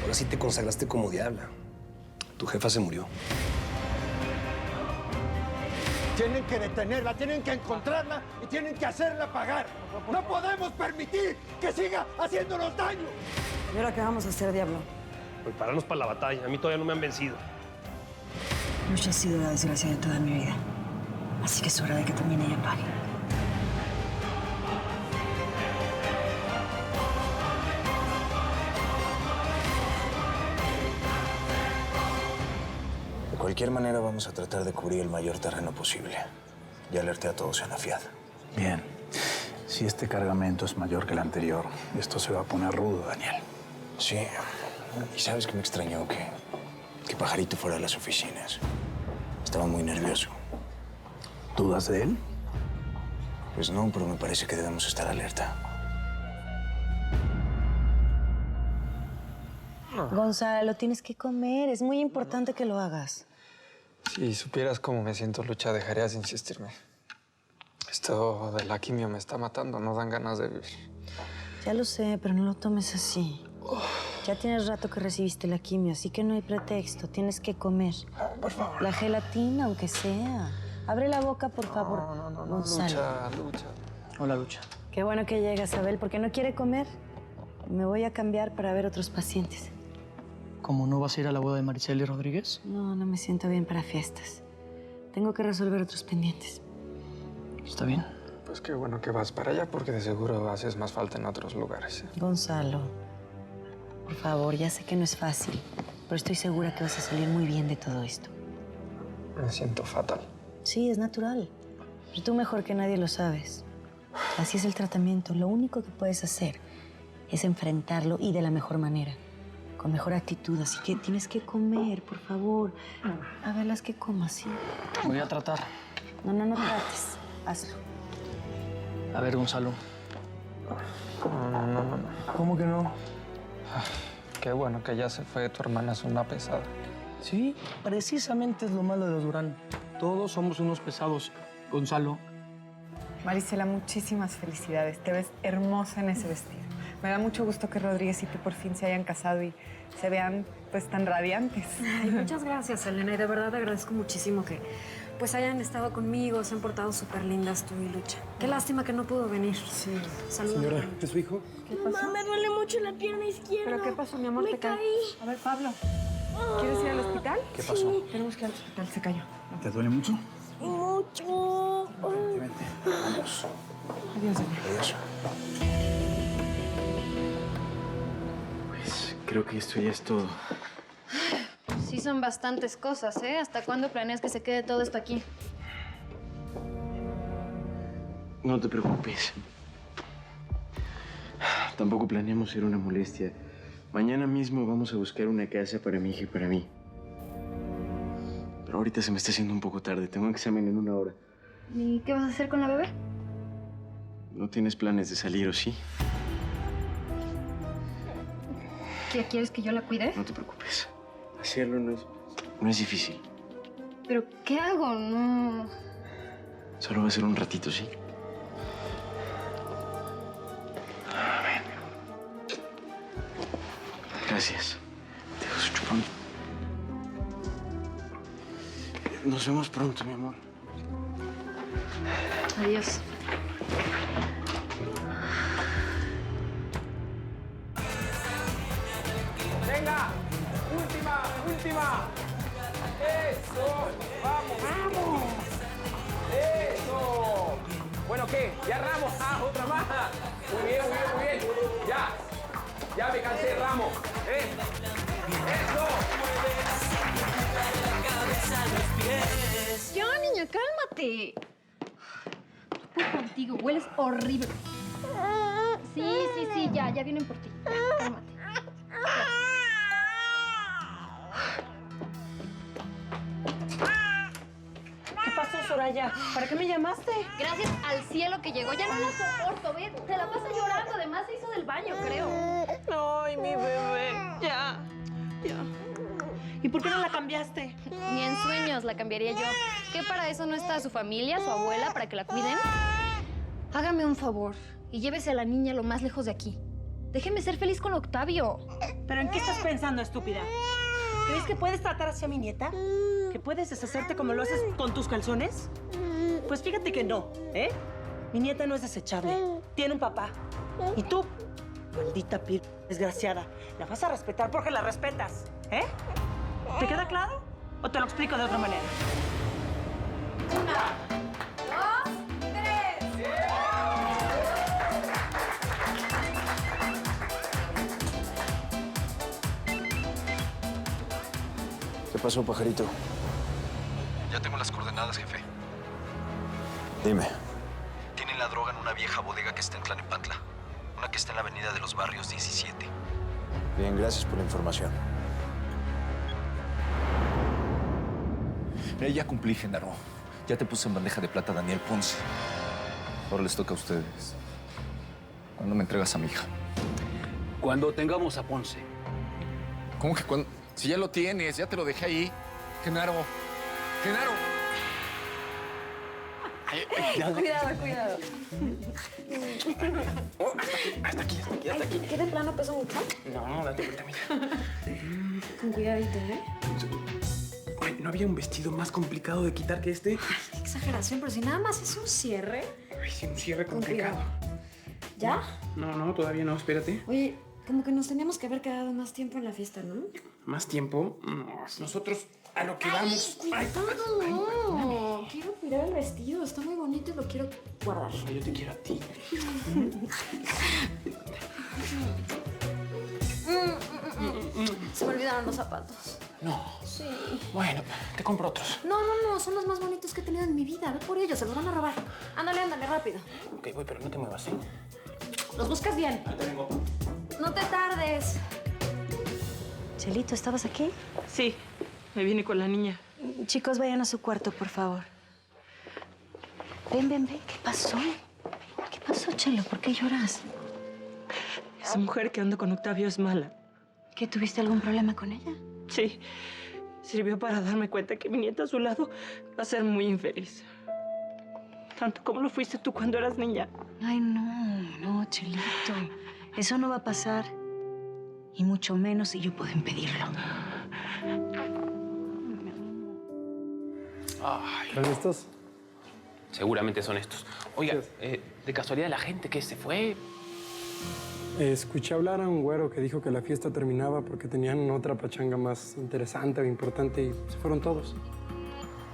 Ahora sí te consagraste como diabla. Tu jefa se murió. Tienen que detenerla, tienen que encontrarla y tienen que hacerla pagar. ¡No podemos permitir que siga haciéndonos daño! ¿Y ahora qué vamos a hacer, diablo? Prepararnos para la batalla. A mí todavía no me han vencido. Lucha ha sido la desgracia de toda mi vida. Así que es hora de que termine y apague. De cualquier manera, vamos a tratar de cubrir el mayor terreno posible. Ya alerté a todos en la FIAD. Bien. Si este cargamento es mayor que el anterior, esto se va a poner rudo, Daniel. Sí. Y sabes que me extrañó que Pajarito fuera a las oficinas. Estaba muy nervioso. ¿Dudas de él? Pues no, pero me parece que debemos estar alerta. Gonzalo, tienes que comer. Es muy importante que lo hagas. Si supieras cómo me siento, Lucha, dejarías de insistirme. Esto de la quimio me está matando, no dan ganas de vivir. Ya lo sé, pero no lo tomes así. Ya tienes rato que recibiste la quimio, así que no hay pretexto. Tienes que comer. Por favor. La gelatina, aunque sea. Abre la boca, por favor. No, Gonzalo. Lucha. Hola, Lucha. Qué bueno que llegas, Abel, porque no quiere comer. Me voy a cambiar para ver otros pacientes. ¿Cómo no vas a ir a la boda de Mariceli Rodríguez? No me siento bien para fiestas. Tengo que resolver otros pendientes. ¿Está bien? Pues qué bueno que vas para allá, porque de seguro haces más falta en otros lugares. Gonzalo, por favor, ya sé que no es fácil, pero estoy segura que vas a salir muy bien de todo esto. Me siento fatal. Sí, es natural. Pero tú mejor que nadie lo sabes. Así es el tratamiento. Lo único que puedes hacer es enfrentarlo y de la mejor manera. Con mejor actitud. Así que tienes que comer, por favor. A ver, las que comas, ¿sí? Voy a tratar. No trates. Hazlo. A ver, Gonzalo. No. ¿Cómo que no? Qué bueno que ya se fue. Tu hermana es una pesada. Sí, precisamente es lo malo de los Durán. Todos somos unos pesados. Gonzalo. Marisela, muchísimas felicidades. Te ves hermosa en ese vestido. Me da mucho gusto que Rodríguez y tú por fin se hayan casado y se vean pues tan radiantes. Ay, muchas gracias, Elena. Y de verdad agradezco muchísimo que pues hayan estado conmigo, se han portado súper lindas tú y Lucha. Qué lástima que no pudo venir. Sí. Saludos. Señora, ¿es su hijo? ¿Qué pasó? Mamá, me duele mucho la pierna izquierda. ¿Pero qué pasó, mi amor? Me ¿Te caí? caí. A ver, Pablo, ¿quieres ir al hospital? ¿Qué pasó? Tenemos que ir al hospital, se cayó. ¿Te duele mucho? Mucho. Vente. Vamos. Adiós, Daniel. Adiós. Pues creo que esto ya es todo. Sí son bastantes cosas, ¿eh? ¿Hasta cuándo planeas que se quede todo esto aquí? No te preocupes. Tampoco planeamos ser una molestia. Mañana mismo vamos a buscar una casa para mi hija y para mí. Pero ahorita se me está haciendo un poco tarde. Tengo un examen en 1 hora. ¿Y qué vas a hacer con la bebé? ¿No tienes planes de salir o sí? ¿Qué, quieres que yo la cuide? No te preocupes. Hacerlo no es difícil. ¿Pero qué hago? No... Solo va a ser un ratito, ¿sí? Ven. Gracias. Te dejo su chupón. Nos vemos pronto, mi amor. Adiós. ¡Venga! ¡Última! ¡Eso! ¡Vamos! ¡Eso! Bueno, ¿qué? ¿Ya Ramos? ¡Ah, otra más! Muy bien. Ya me cansé, Ramos. ¡Eso! Ya, niña, cálmate. No puedo contigo, hueles horrible. Sí, ya vienen por ti. Ya, cálmate. ¿Qué pasó, Soraya? ¿Para qué me llamaste? Gracias al cielo que llegó. Ya no la soporto, ¿ves? Se la pasa llorando. Además, se hizo del baño, creo. Ay, mi bebé. Ya. ¿Y por qué no la cambiaste? Ni en sueños la cambiaría yo. ¿Qué para eso no está su familia, su abuela, para que la cuiden? Hágame un favor y llévese a la niña lo más lejos de aquí. Déjeme ser feliz con Octavio. ¿Pero en qué estás pensando, estúpida? ¿Crees que puedes tratar así a mi nieta? ¿Que puedes deshacerte como lo haces con tus calzones? Pues fíjate que no, ¿eh? Mi nieta no es desechable. Tiene un papá. Y tú, maldita desgraciada, la vas a respetar porque la respetas, ¿eh? ¿Te queda claro? ¿O te lo explico de otra manera? 1, 2, 3. ¿Qué pasó, pajarito? Ya tengo las coordenadas, jefe. Dime. Tienen la droga en una vieja bodega que está en Tlalnepantla. Una que está en la avenida de los Barrios 17. Bien, gracias por la información. Mira, ya cumplí, Genaro. Ya te puse en bandeja de plata a Daniel Ponce. Ahora les toca a ustedes. ¿Cuándo me entregas a mi hija? Cuando tengamos a Ponce. ¿Cómo que cuando? Si ya lo tienes, ya te lo dejé ahí. Genaro. Genaro. Cuidado, cuidado. Hasta aquí. ¿Qué de plano pesa mucho? No, date cuenta, mira. Con cuidadito, ¿eh? Ay, ¿no había un vestido más complicado de quitar que este? Qué exageración, pero si nada más es un cierre. Ay, sí, un cierre Con complicado. ¿Ya? No, todavía no, espérate. Oye, como que nos teníamos que haber quedado más tiempo en la fiesta, ¿no? ¿Más tiempo? No, nosotros a lo que vamos. Ay, No, quiero cuidar el vestido. Está muy bonito y lo quiero guardar. yo te quiero a ti. Se me olvidaron los zapatos. No. Sí. Bueno, te compro otros. No, son los más bonitos que he tenido en mi vida. Ve por ellos, se los van a robar. Ándale, rápido. Ok, voy, pero no te muevas, ¿eh? Los buscas bien. Ahí te vengo. No te tardes. Chelito, ¿estabas aquí? Sí, me vine con la niña. Chicos, vayan a su cuarto, por favor. Ven. ¿Qué pasó? ¿Qué pasó, Chelo? ¿Por qué lloras? Esa mujer que anda con Octavio es mala. ¿Qué, tuviste algún problema con ella? Sí, sirvió para darme cuenta que mi nieta a su lado va a ser muy infeliz. Tanto como lo fuiste tú cuando eras niña. Ay, no, Chelito. Eso no va a pasar. Y mucho menos si yo puedo impedirlo. Ay, ¿Son estos? seguramente son estos. Oiga, de casualidad la gente que se fue. Escuché hablar a un güero que dijo que la fiesta terminaba porque tenían otra pachanga más interesante o importante y se fueron todos.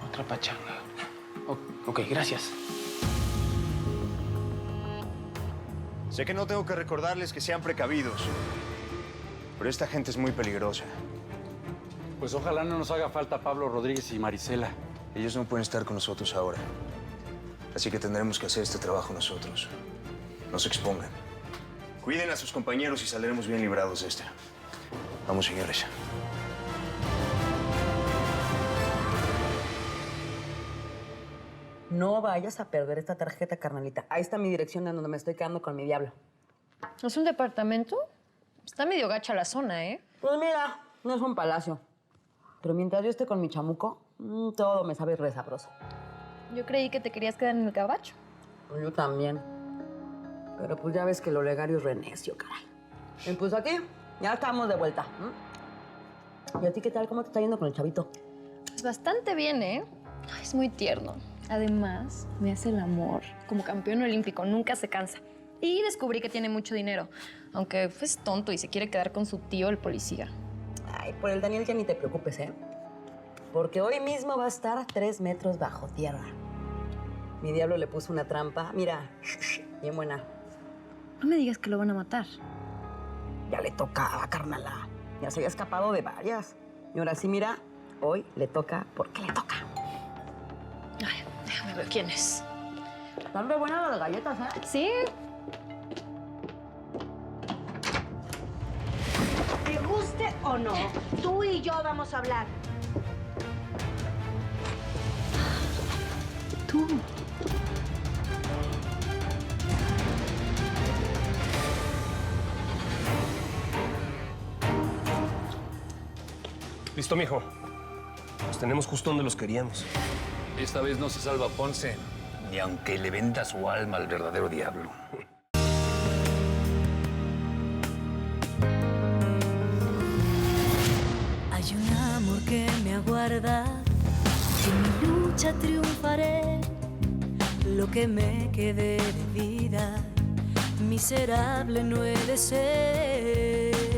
Otra pachanga. Ok, gracias. Sé que no tengo que recordarles que sean precavidos, pero esta gente es muy peligrosa. Pues ojalá no nos haga falta Pablo Rodríguez y Marisela. Ellos no pueden estar con nosotros ahora. Así que tendremos que hacer este trabajo nosotros. No se expongan. Cuiden a sus compañeros y saldremos bien librados de esta. Vamos, señores. No vayas a perder esta tarjeta, carnalita. Ahí está mi dirección en donde me estoy quedando con mi diablo. ¿Es un departamento? Está medio gacha la zona, ¿eh? Pues mira, no es un palacio. Pero mientras yo esté con mi chamuco, todo me sabe re sabroso. Yo creí que te querías quedar en el gabacho. Pues yo también. Pero pues ya ves que lo legario es re necio, caray. Y pues aquí, ya estamos de vuelta. ¿Y a ti qué tal? ¿Cómo te está yendo con el chavito? Pues bastante bien, ¿eh? Ay, es muy tierno. Además, me hace el amor. Como campeón olímpico, nunca se cansa. Y descubrí que tiene mucho dinero. Aunque es tonto y se quiere quedar con su tío, el policía. Ay, por el Daniel ya ni te preocupes, ¿eh? Porque hoy mismo va a estar a 3 metros bajo tierra. Mi diablo le puso una trampa. Mira, bien buena. No me digas que lo van a matar. Ya le tocaba, carnala. Ya se había escapado de varias. Y ahora sí, mira, hoy le toca porque le toca. Ay, déjame ver quién es. Están re buenas las galletas, ¿eh? Sí. Te guste o no, tú y yo vamos a hablar. Tú. Listo, mijo. Los tenemos justo donde los queríamos. Esta vez no se salva Ponce, ni aunque le venda su alma al verdadero diablo. guardar. En mi lucha triunfaré, lo que me quede de vida, miserable no he de ser.